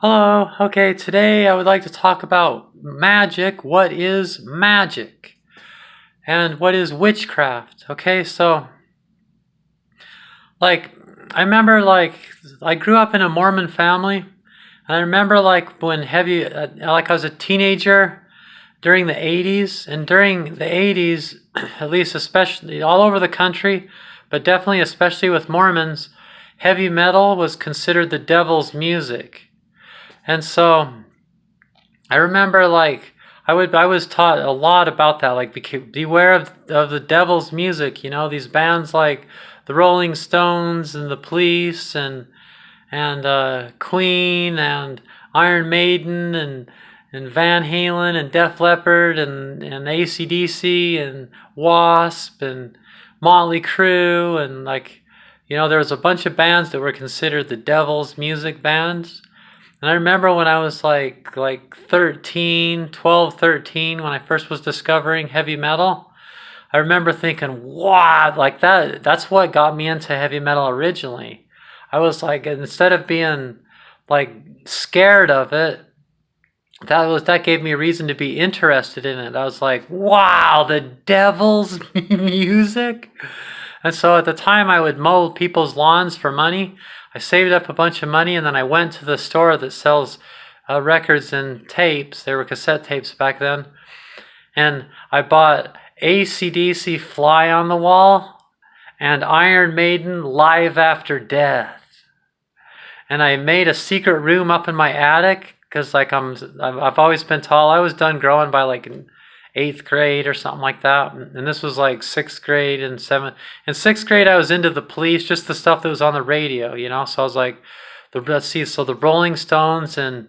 Hello. Okay, today I would like to talk about magic. What is magic? And what is witchcraft? Okay, so like I remember I grew up in a Mormon family, and I remember when I was a teenager during the 80s, and during the 80s, at least especially all over the country, but definitely especially with Mormons, heavy metal was considered the devil's music. And so I remember I was taught a lot about that, like beware of the devil's music, these bands like the Rolling Stones and the Police and Queen and Iron Maiden and Van Halen and Def Leppard and AC/DC and Wasp and Motley Crue and there was a bunch of bands that were considered the devil's music bands. And I remember when I was like 13, 12, 13, when I first was discovering heavy metal, I remember thinking, wow, like that's what got me into heavy metal originally. I was like, instead of being like scared of it, that gave me a reason to be interested in it. I was like, wow, the devil's music. And so at the time I would mow people's lawns for money. I saved up a bunch of money, and then I went to the store that sells records and tapes. They were cassette tapes back then. And I bought AC/DC Fly on the Wall and Iron Maiden Live After Death. And I made a secret room up in my attic because I've always been tall. I was done growing by in 8th grade or something like that. And this was like 6th grade and 7th. In 6th grade, I was into the Police, just the stuff that was on the radio, So I was like, so the Rolling Stones and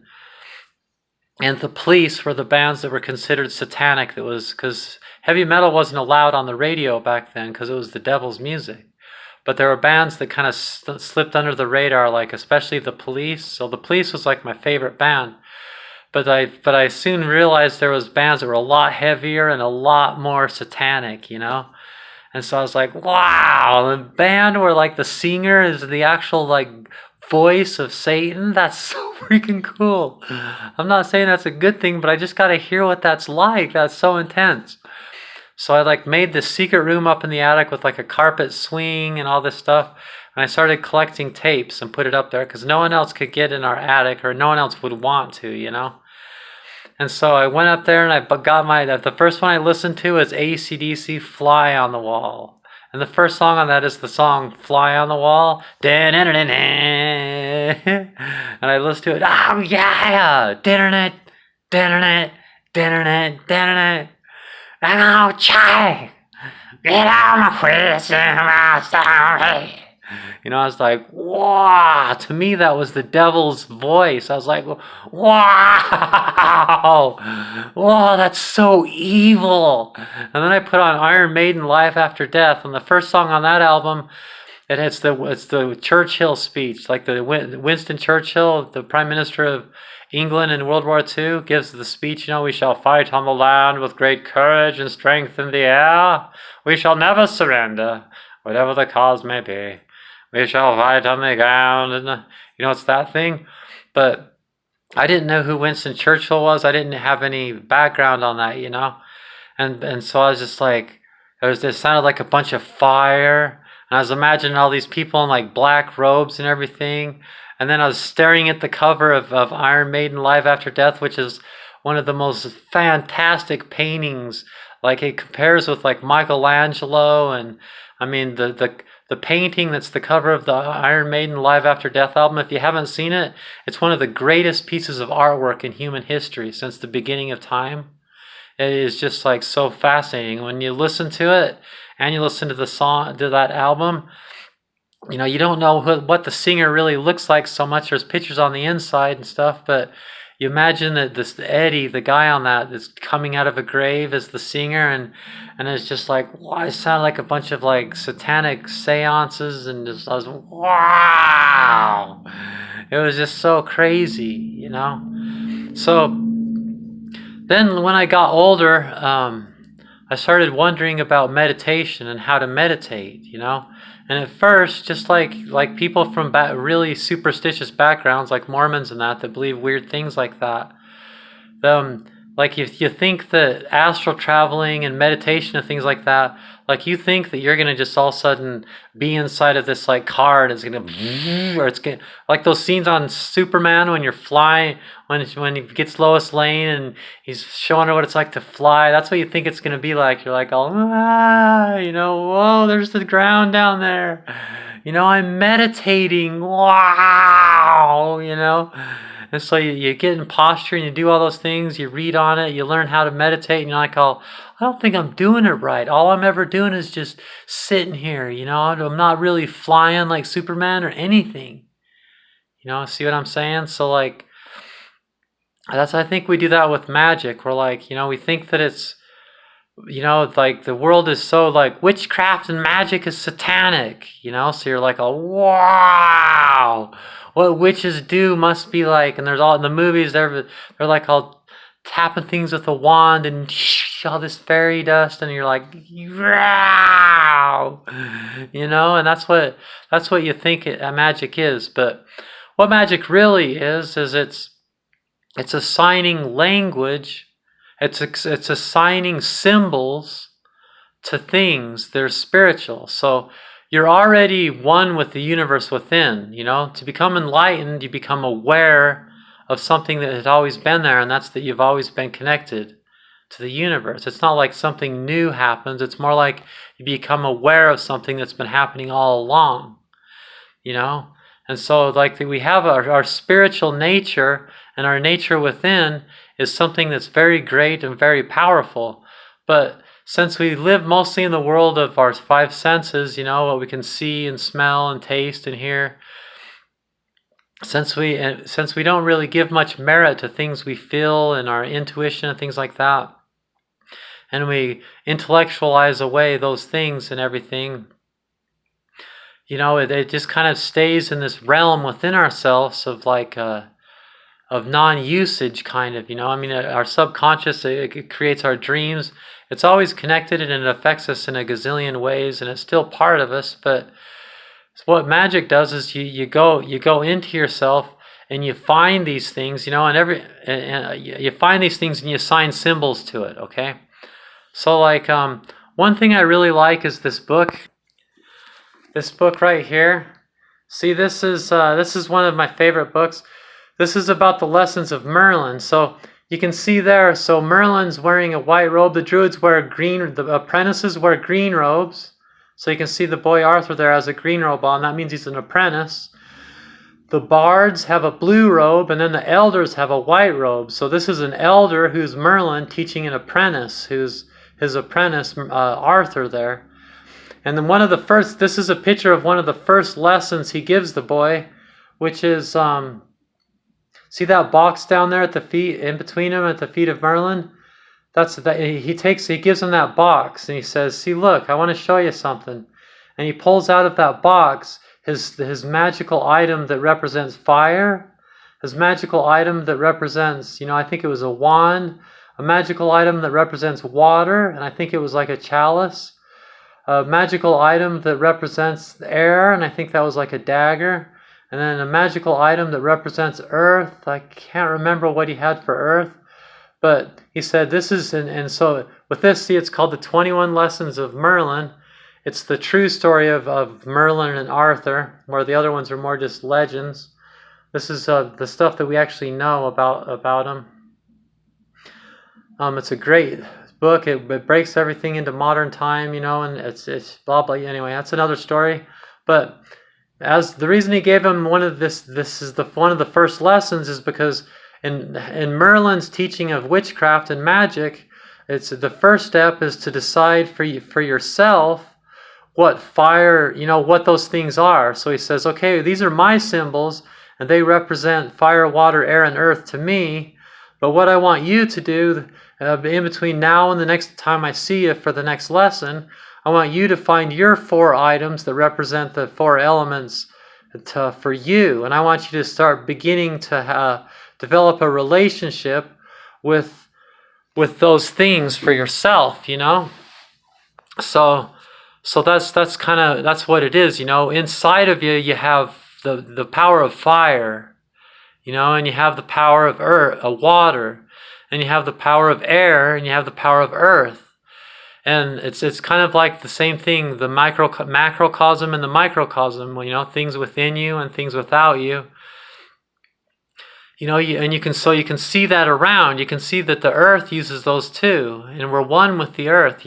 the Police were the bands that were considered satanic. That was because heavy metal wasn't allowed on the radio back then because it was the devil's music. But there were bands that kind of slipped under the radar, like especially the Police. So the Police was like my favorite band. But I soon realized there was bands that were a lot heavier and a lot more satanic, And so I was like, wow, the band where the singer is the actual voice of Satan. That's so freaking cool. I'm not saying that's a good thing, but I just got to hear what that's like. That's so intense. So I made this secret room up in the attic with a carpet swing and all this stuff. And I started collecting tapes and put it up there because no one else could get in our attic, or no one else would want to. And so I went up there and I got the first one I listened to is AC/DC Fly on the Wall. And the first song on that is the song Fly on the Wall. And I listened to it. Oh yeah! Oh, Chai! Get out of my face and my story. I was like, wow. To me, that was the devil's voice. I was like, wow. Wow, that's so evil. And then I put on Iron Maiden Live After Death. And the first song on that album, it's the Churchill speech. Like the Winston Churchill, the Prime Minister of England in World War II, gives the speech, we shall fight on the land with great courage and strength in the air. We shall never surrender, whatever the cause may be. We shall fight on the ground. And it's that thing. But I didn't know who Winston Churchill was. I didn't have any background on that, And so I was just like, it sounded like a bunch of fire. And I was imagining all these people in black robes and everything. And then I was staring at the cover of Iron Maiden Live After Death, which is one of the most fantastic paintings. It compares with Michelangelo, and I mean the painting that's the cover of the Iron Maiden Live After Death album. If you haven't seen it, it's one of the greatest pieces of artwork in human history since the beginning of time. It is just so fascinating when you listen to it and you listen to the song, to that album. You don't know what the singer really looks like so much. There's pictures on the inside and stuff, but you imagine that this Eddie, the guy on that is coming out of a grave as the singer, and it's just wow, it sounded like a bunch of satanic seances, and I was wow. It was just so crazy, So then when I got older, I started wondering about meditation and how to meditate, And at first, just like people from really superstitious backgrounds, like Mormons and that believe weird things like that, like if you think that astral traveling and meditation and things like that, like you think that you're gonna just all of a sudden be inside of this like car and it's gonna, or it's gonna, like those scenes on Superman when you're flying, when he gets Lois Lane and he's showing her what it's like to fly. That's what you think it's gonna be like. You're like, oh, whoa, there's the ground down there. I'm meditating. Wow, And so you get in posture and you do all those things, you read on it, you learn how to meditate, and you're like, oh, I don't think I'm doing it right. All I'm ever doing is just sitting here, I'm not really flying like Superman or anything. See what I'm saying? So like, I think we do that with magic. We're like, we think that it's, like the world is so like witchcraft and magic is satanic, so you're like, oh, wow, what witches do must be like, and there's all in the movies, they're like all tapping things with a wand and all this fairy dust, and you're like, wow, and that's what you think magic is. But what magic really is it's assigning language. It's assigning symbols to things that are spiritual. So you're already one with the universe within, To become enlightened, you become aware of something that has always been there, and that's that you've always been connected to the universe. It's not like something new happens. It's more like you become aware of something that's been happening all along, And so like we have our spiritual nature, and our nature within is something that's very great and very powerful. But since we live mostly in the world of our five senses, what we can see and smell and taste and hear, since we don't really give much merit to things we feel and our intuition and things like that, and we intellectualize away those things and everything, it just kind of stays in this realm within ourselves of like of non-usage kind of, our subconscious, it creates our dreams. It's always connected and it affects us in a gazillion ways, and it's still part of us. But what magic does is you go into yourself and you find these things, and you find these things and you assign symbols to it. Okay, so like one thing I really like is this book right here. See, this is one of my favorite books. This is about the lessons of Merlin. So you can see there, so Merlin's wearing a white robe. The druids wear green, the apprentices wear green robes. So you can see the boy Arthur there has a green robe on. That means he's an apprentice. The bards have a blue robe, and then the elders have a white robe. So this is an elder who's Merlin teaching an apprentice, who's his apprentice, Arthur there. And then this is a picture of one of the first lessons he gives the boy, which is, see that box down there at the feet, in between him at the feet of Merlin? He gives him that box and he says, see, look, I want to show you something. And he pulls out of that box his magical item that represents fire, his magical item that represents, I think it was a wand, a magical item that represents water, and I think it was like a chalice, a magical item that represents air, and I think that was like a dagger. And then a magical item that represents earth. I can't remember what he had for earth. But he said this is, and so with this, see, it's called the 21 Lessons of Merlin. It's the true story of Merlin and Arthur, where the other ones are more just legends. This is the stuff that we actually know about him. It's a great book. It breaks everything into modern time, and it's blah, blah. Anyway, that's another story. But as the reason he gave him one of the first lessons is because in Merlin's teaching of witchcraft and magic, it's the first step is to decide for yourself what fire, what those things are. So he says, okay, these are my symbols and they represent fire, water, air, and earth to me. But what I want you to do in between now and the next time I see you for the next lesson, I want you to find your 4 items that represent the 4 elements for you. And I want you to start beginning to develop a relationship with those things for yourself, So So that's what it is, Inside of you, you have the power of fire, and you have the power of water, and you have the power of air, and you have the power of earth. And it's kind of like the same thing, the macrocosm and the microcosm, things within you and things without you. And you can see that around. You can see that the earth uses those too, and we're one with the earth,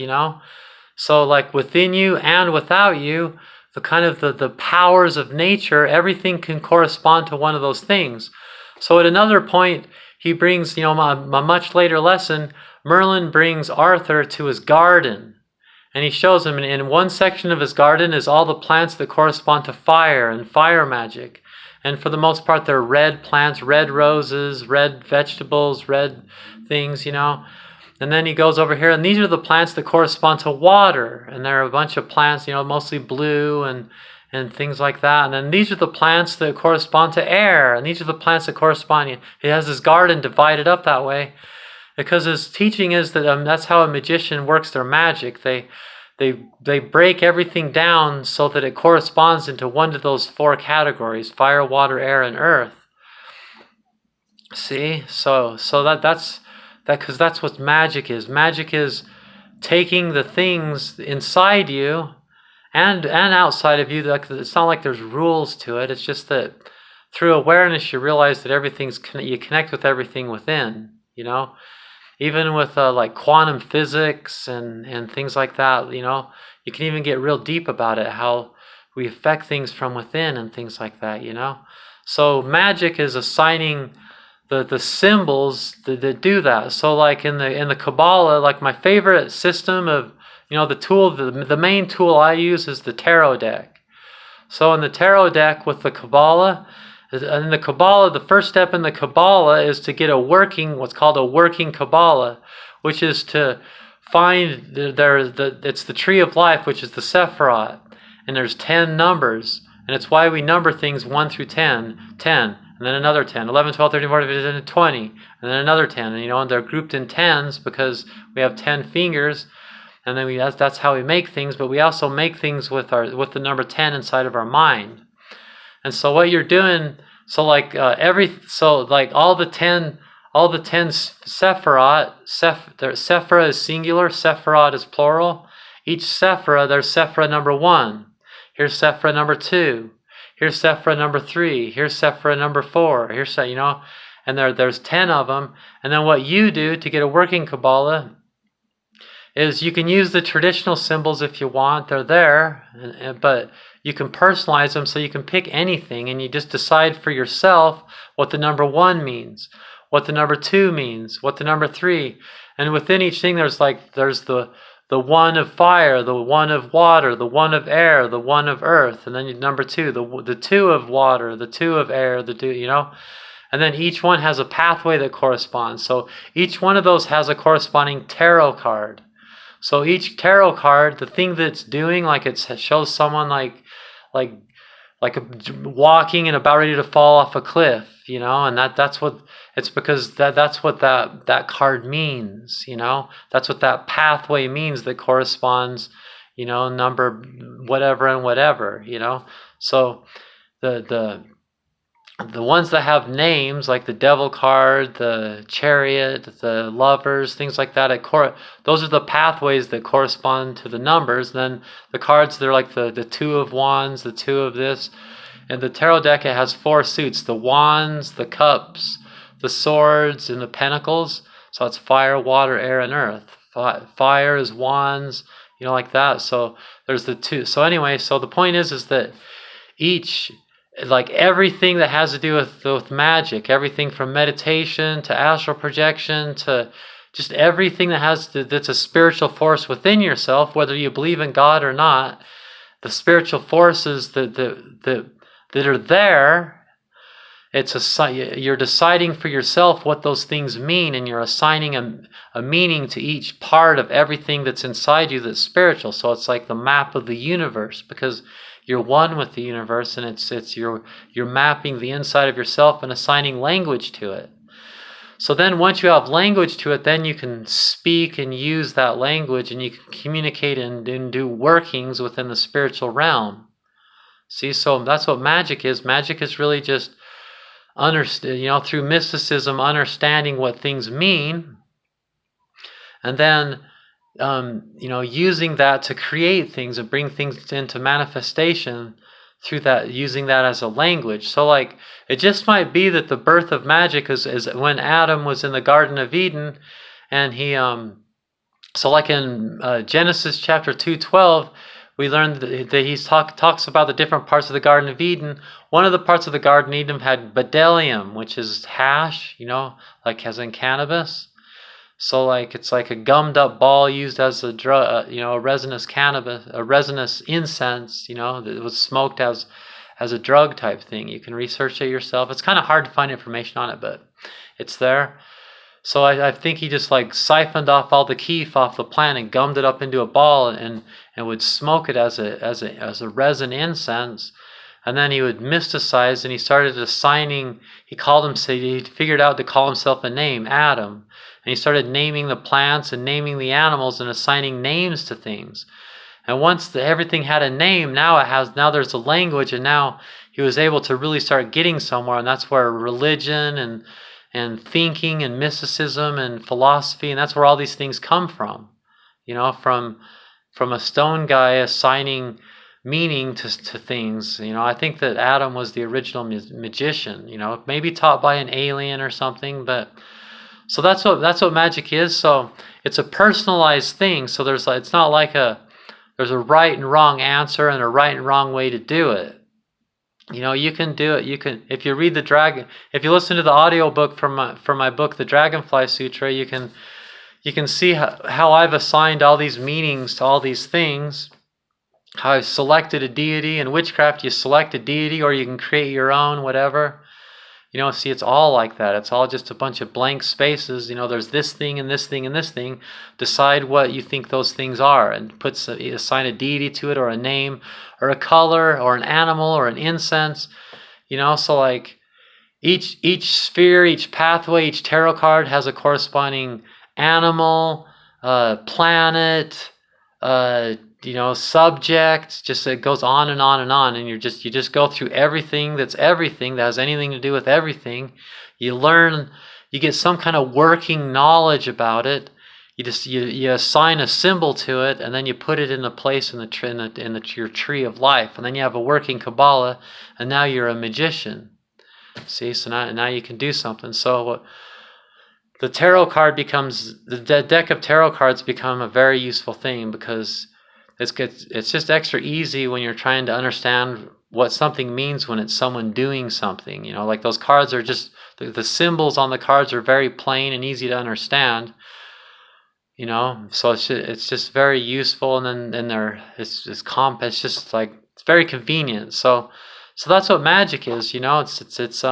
So like within you and without you, the kind of the powers of nature, everything can correspond to one of those things. So at another point, he brings, a much later lesson, Merlin brings Arthur to his garden. And he shows him, in one section of his garden is all the plants that correspond to fire and fire magic. And for the most part, they're red plants, red roses, red vegetables, red things, And then he goes over here, and these are the plants that correspond to water. And there are a bunch of plants, mostly blue and things like that. And then these are the plants that correspond to air. And these are the plants that correspond. He has his garden divided up that way. Because his teaching is that that's how a magician works their magic. They break everything down so that it corresponds into one of those four categories: fire, water, air, and earth. See? So that's because that's what magic is. Magic is taking the things inside you and outside of you. It's not like there's rules to it. It's just that through awareness you realize that you connect with everything within, Even with like quantum physics and things like that, you can even get real deep about it, how we affect things from within and things like that, So magic is assigning the symbols that do that. So like in the Kabbalah, like my favorite system of, the tool, the main tool I use is the tarot deck. So in the tarot deck with the Kabbalah, in the Kabbalah, the first step in the Kabbalah is to get what's called a working Kabbalah, which is to find it's the tree of life, which is the Sephirot, and there's 10 numbers, and it's why we number things 1 through 10, and then another 10, 11, 12, 13, 14, 15, 20, and then another 10, and they're grouped in 10s because we have 10 fingers, and then that's how we make things, but we also make things with the number 10 inside of our mind. And so what you're doing, all the 10 Sephirot, Sephira is singular, Sephirot is plural. Each Sephira, there's Sephira number 1. Here's Sephira number 2. Here's Sephira number 3. Here's Sephira number 4. Here's and there's 10 of them. And then what you do to get a working Kabbalah is you can use the traditional symbols if you want. They're there, but you can personalize them so you can pick anything, and you just decide for yourself what the number 1 means, what the number 2 means, what the number 3, and within each thing there's the 1 of fire, the 1 of water, the 1 of air, the 1 of earth, and then number 2, the 2 of water, the 2 of air, the 2, and then each one has a pathway that corresponds. So each one of those has a corresponding tarot card. So each tarot card, the thing that's doing, like it shows someone like walking and about ready to fall off a cliff, and that's what it's because that's what that card means, that's what that pathway means that corresponds, number whatever and whatever, So the ones that have names, like the Devil card, the Chariot, the Lovers, things like that, those are the pathways that correspond to the numbers. And then the cards, they're like the 2 of Wands, the 2 of this. And the tarot deck, it has 4 suits: the Wands, the Cups, the Swords, and the Pentacles. So it's fire, water, air, and earth. Fire is Wands, like that. So there's the 2. So anyway, so the point is that each... like everything that has to do with magic, everything from meditation to astral projection to just everything that's a spiritual force within yourself, whether you believe in God or not, the spiritual forces that are there, you're deciding for yourself what those things mean, and you're assigning a meaning to each part of everything that's inside you that's spiritual. So it's like the map of the universe, because you're one with the universe, and you're mapping the inside of yourself and assigning language to it. So then once you have language to it, then you can speak and use that language, and you can communicate and do workings within the spiritual realm. See, so that's what magic is. Magic is really just through mysticism, understanding what things mean, and then using that to create things and bring things into manifestation through that, using that as a language. So like, it just might be that the birth of magic is when Adam was in the Garden of Eden, and he so like in Genesis chapter 2:12, we learned that he talks about the different parts of the Garden of Eden. One of the parts of the Garden of Eden had bdellium, which is hash, like as in cannabis. So like, it's like a gummed up ball used as a drug, a resinous cannabis, a resinous incense, that was smoked as a drug type thing. You can research it yourself. It's kind of hard to find information on it, but it's there. So I think he just like siphoned off all the keef off the plant and gummed it up into a ball and would smoke it as a resin incense. And then he would mysticize, and he started assigning, he figured out to call himself a name, Adam. And he started naming the plants and naming the animals and assigning names to things. And once everything had a name, now there's a language, and now he was able to really start getting somewhere. And that's where religion and thinking and mysticism and philosophy, and that's where all these things come from. From a stone guy assigning meaning to things. I think that Adam was the original magician, maybe taught by an alien or something, but so that's what magic is. So it's a personalized thing. So it's not like there's a right and wrong answer and a right and wrong way to do it. You can do it. You can, if you read if you listen to the audio book from my book, The Dragonfly Sutra, you can see how I've assigned all these meanings to all these things. How I've selected a deity. In witchcraft, you select a deity, or you can create your own, whatever. See, it's all like that. It's all just a bunch of blank spaces. There's this thing and this thing and this thing. Decide what you think those things are, and assign a deity to it, or a name, or a color, or an animal, or an incense. So like each sphere, each pathway, each tarot card has a corresponding animal, planet, subject. Just it goes on and on and on, and you just go through everything that has anything to do with everything. You learn, you get some kind of working knowledge about it. You assign a symbol to it, and then you put it in a place in your tree of life, and then you have a working Kabbalah, and now you're a magician. See, so now you can do something. So the tarot card the deck of tarot cards become a very useful thing, because it's just extra easy when you're trying to understand what something means when it's someone doing something. Like those cards are just, the symbols on the cards are very plain and easy to understand. So it's just very useful, and then it's just like, it's very convenient. So that's what magic is. It's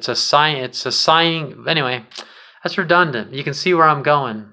a signing. Anyway, that's redundant. You can see where I'm going.